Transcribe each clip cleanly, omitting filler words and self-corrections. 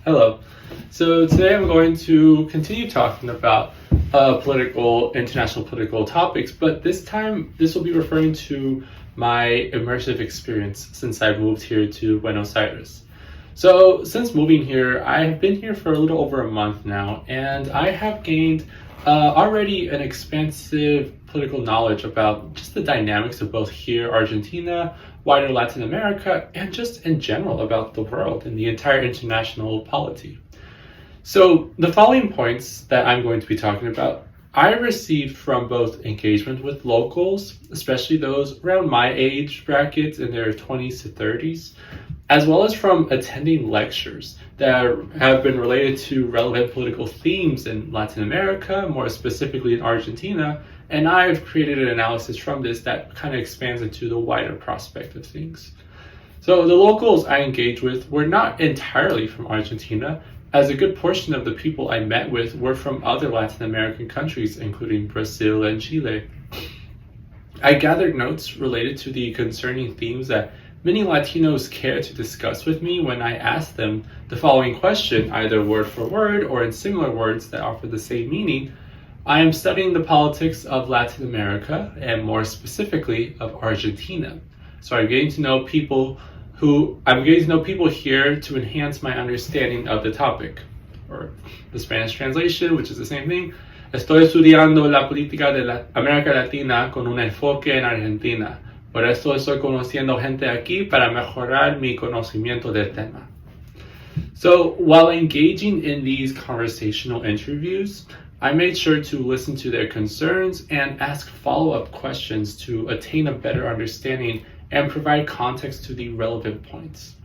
Hello. So today I'm going to continue talking about international political topics, but this time this will be referring to my immersive experience since I moved here to Buenos Aires. So since moving here, I have been here for a little over a month now, and I have gained already an expansive political knowledge about just the dynamics of both here, Argentina, wider Latin America, and just in general about the world and the entire international polity. So the following points that I'm going to be talking about, I received from both engagement with locals, especially those around my age brackets in their 20s to 30s, as well as from attending lectures that have been related to relevant political themes in Latin America, more specifically in Argentina, and I've created an analysis from this that kind of expands into the wider prospect of things. So the locals I engaged with were not entirely from Argentina, as a good portion of the people I met with were from other Latin American countries, including Brazil and Chile. I gathered notes related to the concerning themes that many Latinos care to discuss with me when I ask them the following question, either word for word or in similar words that offer the same meaning. I am studying the politics of Latin America, and more specifically of Argentina. So I'm getting to know people here to enhance my understanding of the topic. Or the Spanish translation, which is the same thing. Estoy estudiando la política de la América Latina con un enfoque en Argentina. Por eso estoy conociendo gente aquí para mejorar mi conocimiento del tema. So while engaging in these conversational interviews, I made sure to listen to their concerns and ask follow-up questions to attain a better understanding and provide context to the relevant points.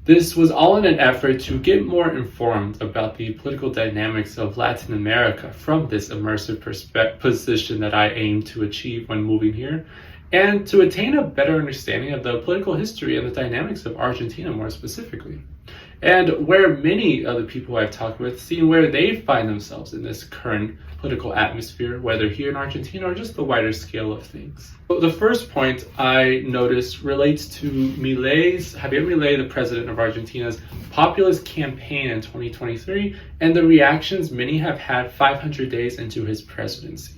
This was all in an effort to get more informed about the political dynamics of Latin America from this immersive position that I aim to achieve when moving here, and to attain a better understanding of the political history and the dynamics of Argentina more specifically, and where many of the people I've talked with seeing where they find themselves in this current political atmosphere, whether here in Argentina or just the wider scale of things. So the first point I noticed relates to Javier Milei, the president of Argentina's populist campaign in 2023, and the reactions many have had 500 days into his presidency.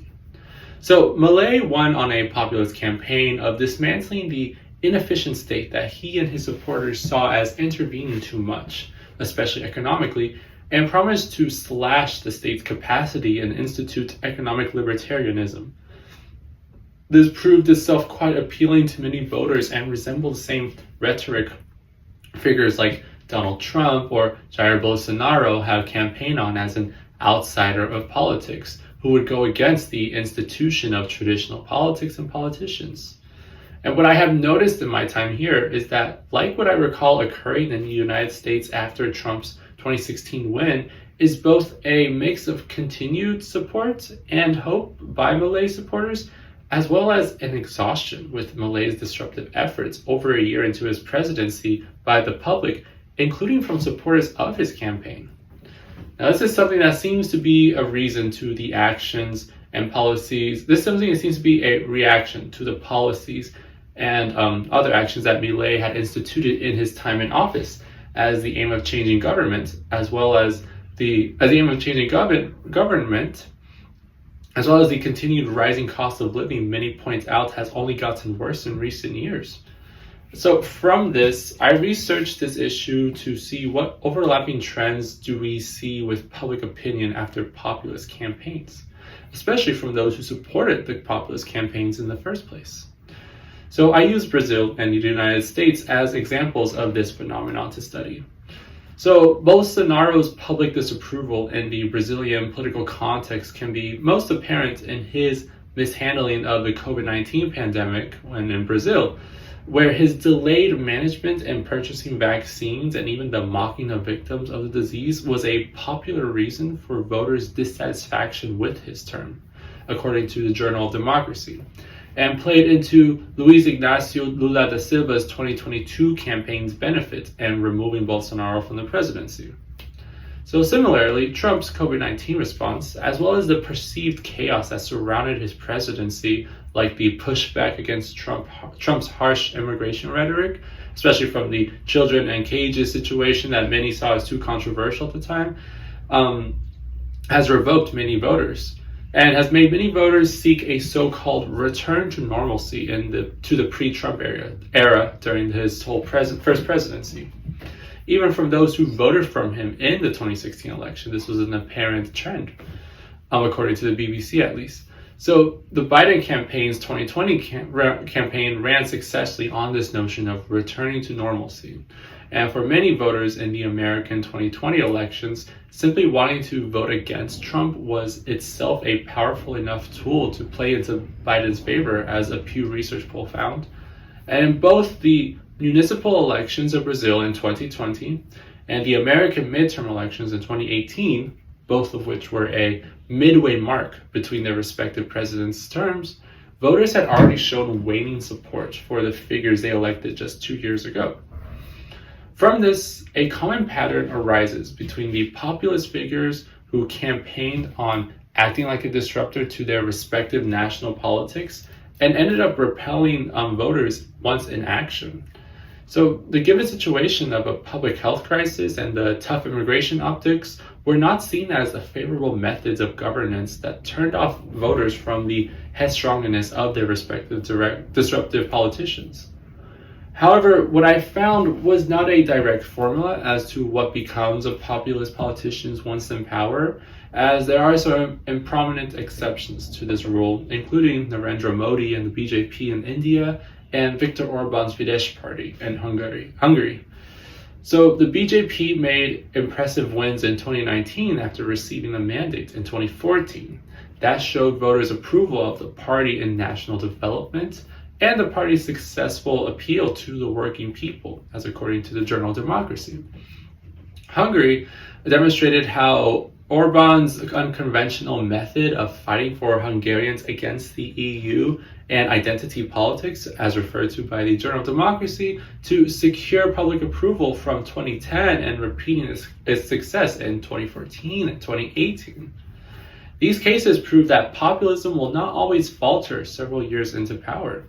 So Milei won on a populist campaign of dismantling the inefficient state that he and his supporters saw as intervening too much, especially economically, and promised to slash the state's capacity and institute economic libertarianism. This proved itself quite appealing to many voters and resembled the same rhetoric figures like Donald Trump or Jair Bolsonaro have campaigned on as an outsider of politics, who would go against the institution of traditional politics and politicians. And what I have noticed in my time here is that, like what I recall occurring in the United States after Trump's 2016 win, is both a mix of continued support and hope by Milei supporters, as well as an exhaustion with Milei's disruptive efforts over a year into his presidency by the public, including from supporters of his campaign. Now, this is something that seems to be a reason to the actions and policies. This is something that seems to be a reaction to the policies and other actions that Milei had instituted in his time in office as the aim of changing government, as well as the government, as well as the continued rising cost of living many point out has only gotten worse in recent years. So from this, I researched this issue to see what overlapping trends do we see with public opinion after populist campaigns, especially from those who supported the populist campaigns in the first place. So I used Brazil and the United States as examples of this phenomenon to study. So Bolsonaro's public disapproval in the Brazilian political context can be most apparent in his mishandling of the COVID-19 pandemic when in Brazil, where his delayed management and purchasing vaccines and even the mocking of victims of the disease was a popular reason for voters' dissatisfaction with his term, according to the Journal of Democracy, and played into Luiz Inácio Lula da Silva's 2022 campaign's benefit in removing Bolsonaro from the presidency. So similarly, Trump's COVID-19 response, as well as the perceived chaos that surrounded his presidency, like the pushback against Trump's harsh immigration rhetoric, especially from the children and cages situation that many saw as too controversial at the time, has revoked many voters and has made many voters seek a so-called return to normalcy to the pre-Trump era during his whole first presidency. Even from those who voted from him in the 2016 election, this was an apparent trend, according to the BBC at least. So the Biden campaign's 2020 campaign ran successfully on this notion of returning to normalcy. And for many voters in the American 2020 elections, simply wanting to vote against Trump was itself a powerful enough tool to play into Biden's favor, as a Pew Research poll found. And in both the municipal elections of Brazil in 2020 and the American midterm elections in 2018, both of which were a midway mark between their respective presidents' terms, voters had already shown waning support for the figures they elected just 2 years ago. From this, a common pattern arises between the populist figures who campaigned on acting like a disruptor to their respective national politics and ended up repelling voters once in action. So the given situation of a public health crisis and the tough immigration optics were not seen as the favorable methods of governance that turned off voters from the headstrongness of their respective disruptive politicians. However, what I found was not a direct formula as to what becomes of populist politicians once in power, as there are some prominent exceptions to this rule, including Narendra Modi and the BJP in India, and Viktor Orban's Fidesz party in Hungary. So the BJP made impressive wins in 2019 after receiving a mandate in 2014. That showed voters' approval of the party in national development and the party's successful appeal to the working people, as according to the journal Democracy. Hungary demonstrated how Orban's unconventional method of fighting for Hungarians against the EU and identity politics, as referred to by the journal Democracy, to secure public approval from 2010 and repeating its success in 2014 and 2018. These cases prove that populism will not always falter several years into power,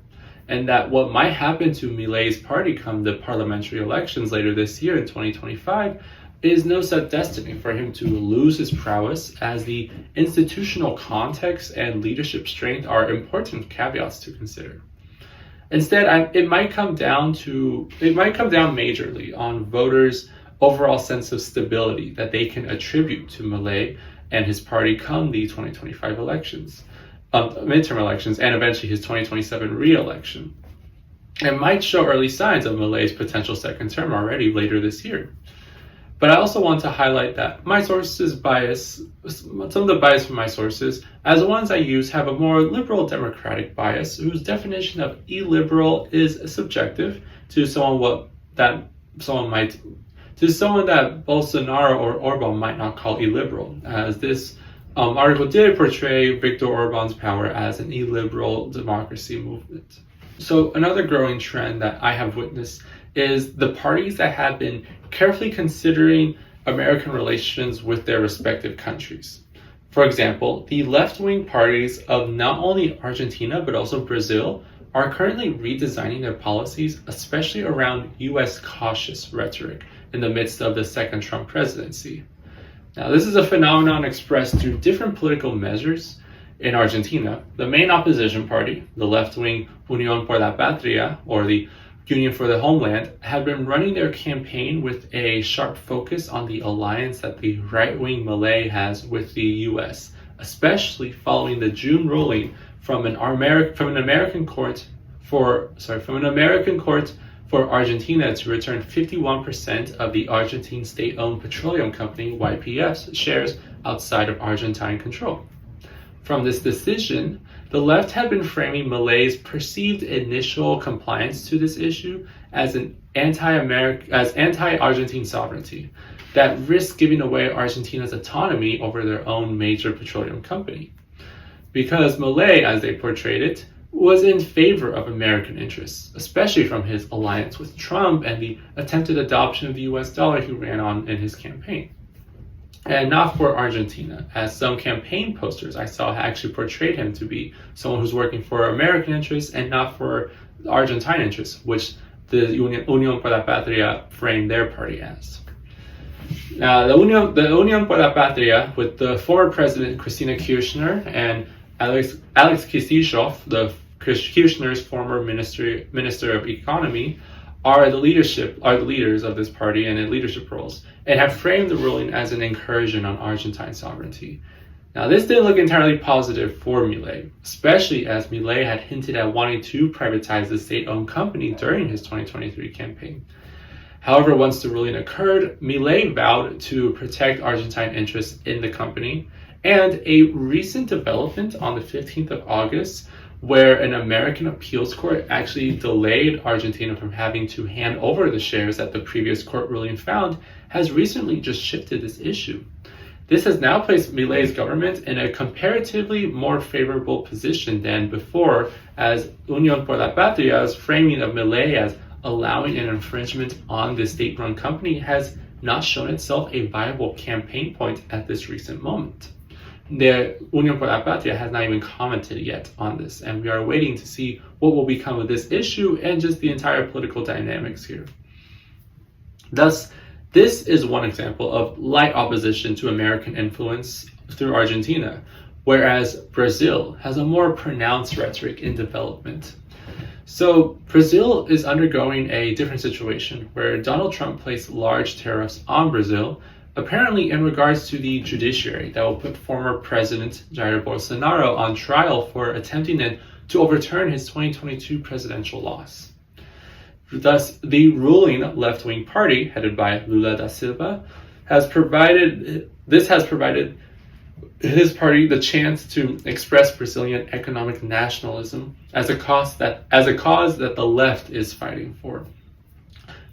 and that what might happen to Milei's party come the parliamentary elections later this year in 2025 is no set destiny for him to lose his prowess, as the institutional context and leadership strength are important caveats to consider. Instead, it might come down majorly on voters' overall sense of stability that they can attribute to Milei and his party come the 2025 elections, midterm elections, and eventually his 2027 re-election. It might show early signs of Milei's potential second term already later this year. But I also want to highlight that my sources bias, some of the bias from my sources, as the ones I use, have a more liberal democratic bias whose definition of illiberal is subjective to someone that Bolsonaro or Orban might not call illiberal, as this article did portray Viktor Orban's power as an illiberal democracy movement. So another growing trend that I have witnessed is the parties that have been carefully considering American relations with their respective countries. For example, the left-wing parties of not only Argentina but also Brazil are currently redesigning their policies, especially around US cautious rhetoric in the midst of the second Trump presidency. Now, this is a phenomenon expressed through different political measures. In Argentina, the main opposition party, the left-wing Unión por la Patria, or the Union for the Homeland, had been running their campaign with a sharp focus on the alliance that the right-wing Milei has with the US, especially following the June ruling from an American court for Argentina to return 51% of the Argentine state-owned petroleum company YPF's shares outside of Argentine control. From this decision, the left had been framing Milei's perceived initial compliance to this issue as anti-Argentine sovereignty that risked giving away Argentina's autonomy over their own major petroleum company. Because Milei, as they portrayed it, was in favor of American interests, especially from his alliance with Trump and the attempted adoption of the US dollar he ran on in his campaign. and not for Argentina, as some campaign posters I saw actually portrayed him to be someone who's working for American interests and not for Argentine interests, which the Unión por la Patria framed their party as. Now, the Unión por la Patria, with the former president Cristina Kirchner and Alex Kistishov, the Kirchner's former minister of economy, are the leaders of this party and in leadership roles, and have framed the ruling as an incursion on Argentine sovereignty. Now, this didn't look entirely positive for Milei, especially as Milei had hinted at wanting to privatize the state-owned company during his 2023 campaign. However, once the ruling occurred, Milei vowed to protect Argentine interests in the company, and a recent development on the 15th of August, where an American appeals court actually delayed Argentina from having to hand over the shares that the previous court ruling found, has recently just shifted this issue. This has now placed Milei's government in a comparatively more favorable position than before, as Unión por la Patria's framing of Milei as allowing an infringement on the state-run company has not shown itself a viable campaign point at this recent moment. The Unión por la Patria has not even commented yet on this, and we are waiting to see what will become of this issue and just the entire political dynamics here. Thus, this is one example of light opposition to American influence through Argentina, whereas Brazil has a more pronounced rhetoric in development. So Brazil is undergoing a different situation where Donald Trump placed large tariffs on Brazil, apparently in regards to the judiciary that will put former President Jair Bolsonaro on trial for attempting to overturn his 2022 presidential loss. Thus, the ruling left-wing party, headed by Lula da Silva, has provided his party the chance to express Brazilian economic nationalism as a cause that the left is fighting for.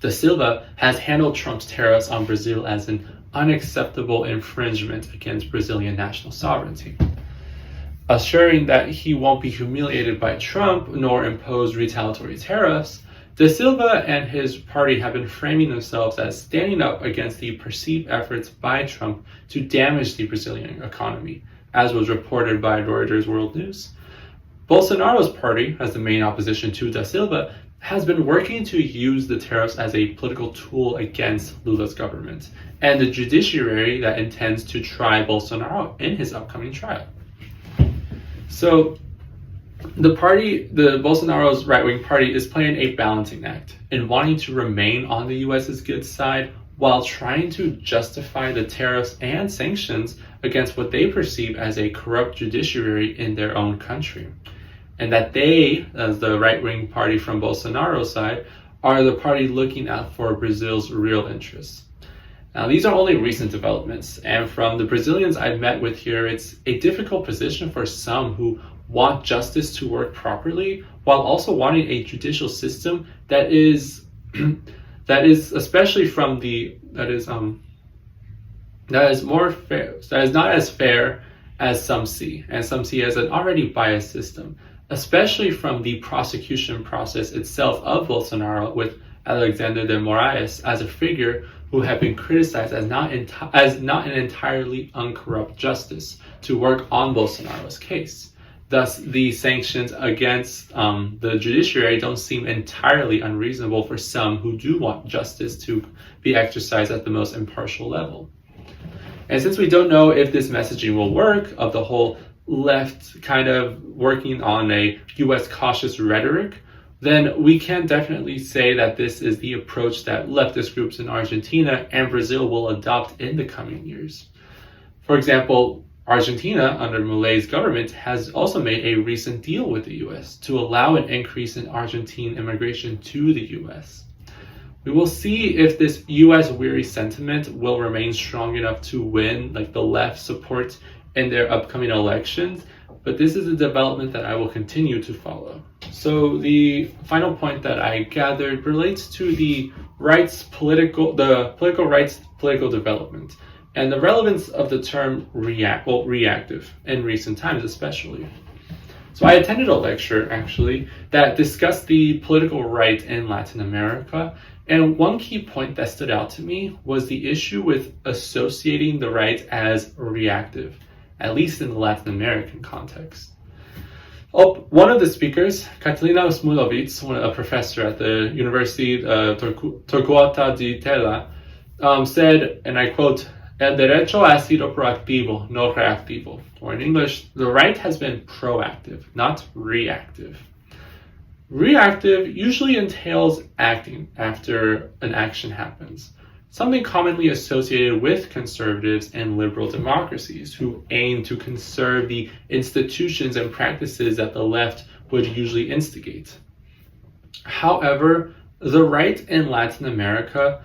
Da Silva has handled Trump's tariffs on Brazil as an unacceptable infringement against Brazilian national sovereignty, assuring that he won't be humiliated by Trump nor impose retaliatory tariffs. Da Silva and his party have been framing themselves as standing up against the perceived efforts by Trump to damage the Brazilian economy, as was reported by Reuters World News. Bolsonaro's party, as the main opposition to Da Silva, has been working to use the tariffs as a political tool against Lula's government and the judiciary that intends to try Bolsonaro in his upcoming trial. So, the Bolsonaro's right-wing party is playing a balancing act in wanting to remain on the US's good side while trying to justify the tariffs and sanctions against what they perceive as a corrupt judiciary in their own country. And that they, as the right-wing party from Bolsonaro's side, are the party looking out for Brazil's real interests. Now, these are only recent developments, and from the Brazilians I've met with here, it's a difficult position for some who want justice to work properly while also wanting a judicial system that is especially from that is more fair, that is not as fair as some see, and some see as an already biased system, especially from the prosecution process itself of Bolsonaro, with Alexander de Moraes as a figure who have been criticized as not an entirely uncorrupt justice to work on Bolsonaro's case. Thus, the sanctions against the judiciary don't seem entirely unreasonable for some who do want justice to be exercised at the most impartial level. And since we don't know if this messaging will work, of the whole left kind of working on a US cautious rhetoric, then we can definitely say that this is the approach that leftist groups in Argentina and Brazil will adopt in the coming years. For example, Argentina, under Milei's government, has also made a recent deal with the US to allow an increase in Argentine immigration to the US. We will see if this US-weary sentiment will remain strong enough to win the left support in their upcoming elections, but this is a development that I will continue to follow. So the final point that I gathered relates to the political rights political development, and the relevance of the term reactive in recent times especially. So I attended a lecture actually that discussed the political right in Latin America And one key point that stood out to me was the issue with associating the right as reactive, at least in the Latin American context. One of the speakers, Catalina Smulovic, a professor at the University Torquemada di Tella, said, and I quote, "El derecho ha sido proactivo, no reactivo." Or in English, the right has been proactive, not reactive. Reactive usually entails acting after an action happens, something commonly associated with conservatives and liberal democracies who aim to conserve the institutions and practices that the left would usually instigate. However, the right in Latin America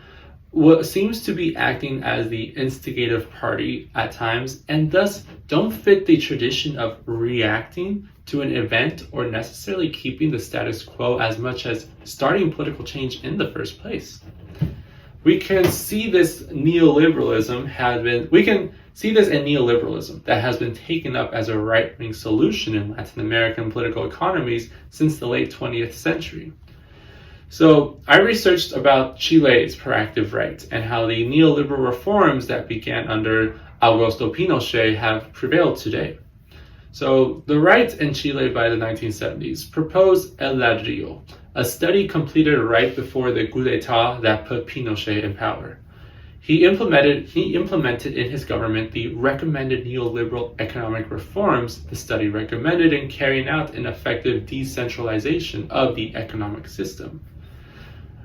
seems to be acting as the instigative party at times and thus don't fit the tradition of reacting to an event or necessarily keeping the status quo as much as starting political change in the first place. We can see this in neoliberalism that has been taken up as a right-wing solution in Latin American political economies since the late 20th century. So I researched about Chile's proactive right and how the neoliberal reforms that began under Augusto Pinochet have prevailed today. So the right in Chile by the 1970s proposed El Ladrillo, a study completed right before the coup d'etat that put Pinochet in power. He implemented in his government the recommended neoliberal economic reforms the study recommended in carrying out an effective decentralization of the economic system.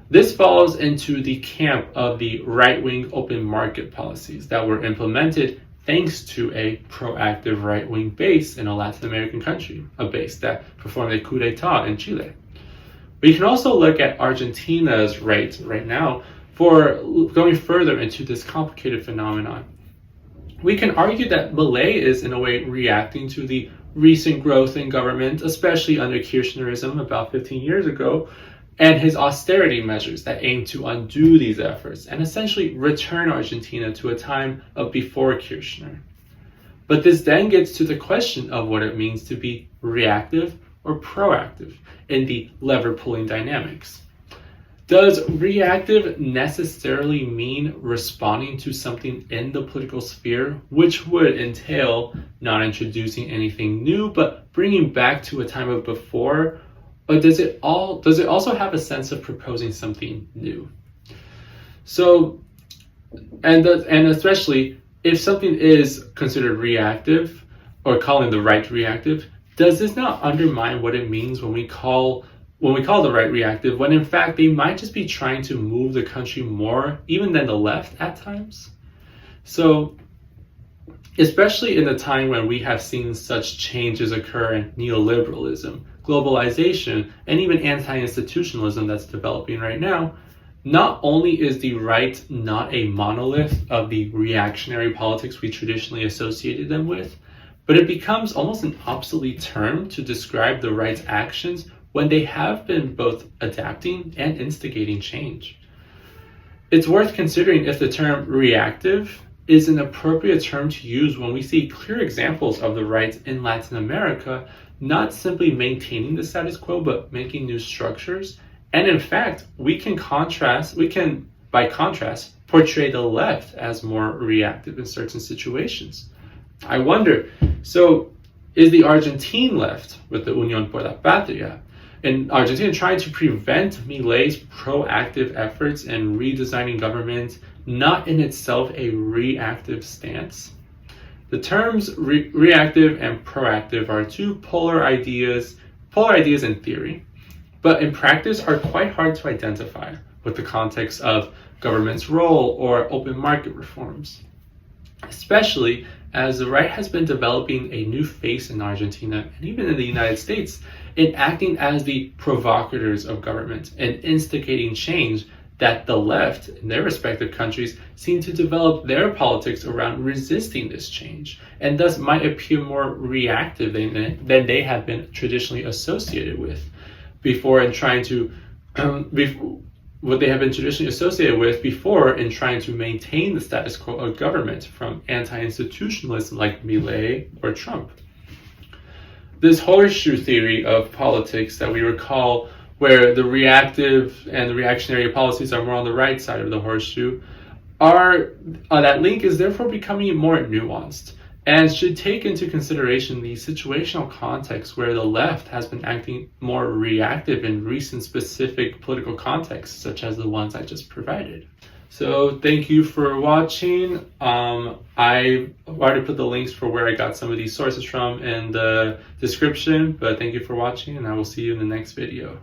This falls into the camp of the right-wing open market policies that were implemented thanks to a proactive right-wing base in a Latin American country, a base that performed a coup d'etat in Chile. We can also look at Argentina's right now for going further into this complicated phenomenon. We can argue that Milei is in a way reacting to the recent growth in government, especially under Kirchnerism about 15 years ago, and his austerity measures that aim to undo these efforts and essentially return Argentina to a time of before Kirchner. But this then gets to the question of what it means to be reactive or proactive in the lever-pulling dynamics. Does reactive necessarily mean responding to something in the political sphere, which would entail not introducing anything new, but bringing back to a time of before? Or does it also have a sense of proposing something new? So, and especially if something is considered reactive or calling the right reactive, does this not undermine what it means when we call the right reactive, when in fact they might just be trying to move the country more even than the left at times? So, especially in the time when we have seen such changes occur in neoliberalism, globalization, and even anti-institutionalism that's developing right now, not only is the right not a monolith of the reactionary politics we traditionally associated them with, but it becomes almost an obsolete term to describe the right's actions when they have been both adapting and instigating change. It's worth considering if the term reactive is an appropriate term to use when we see clear examples of the right in Latin America not simply maintaining the status quo, but making new structures. And in fact, we can, by contrast, portray the left as more reactive in certain situations. I wonder, so is the Argentine left with the Unión por la Patria in Argentina trying to prevent Milei's proactive efforts in redesigning government not in itself a reactive stance? The terms reactive and proactive are two polar ideas in theory, but in practice are quite hard to identify with the context of government's role or open market reforms, especially as the right has been developing a new face in Argentina and even in the United States in acting as the provocators of government and instigating change that the left in their respective countries seem to develop their politics around resisting this change, and thus might appear more reactive than they have been traditionally associated with before in trying to what they have been traditionally associated with before in trying to maintain the status quo of government from anti-institutionalists like Milei or Trump. This horseshoe theory of politics that we recall where the reactive and the reactionary policies are more on the right side of the horseshoe, that link is therefore becoming more nuanced and should take into consideration the situational context where the left has been acting more reactive in recent specific political contexts, such as the ones I just provided. So thank you for watching. I already put the links for where I got some of these sources from in the description, but thank you for watching, and I will see you in the next video.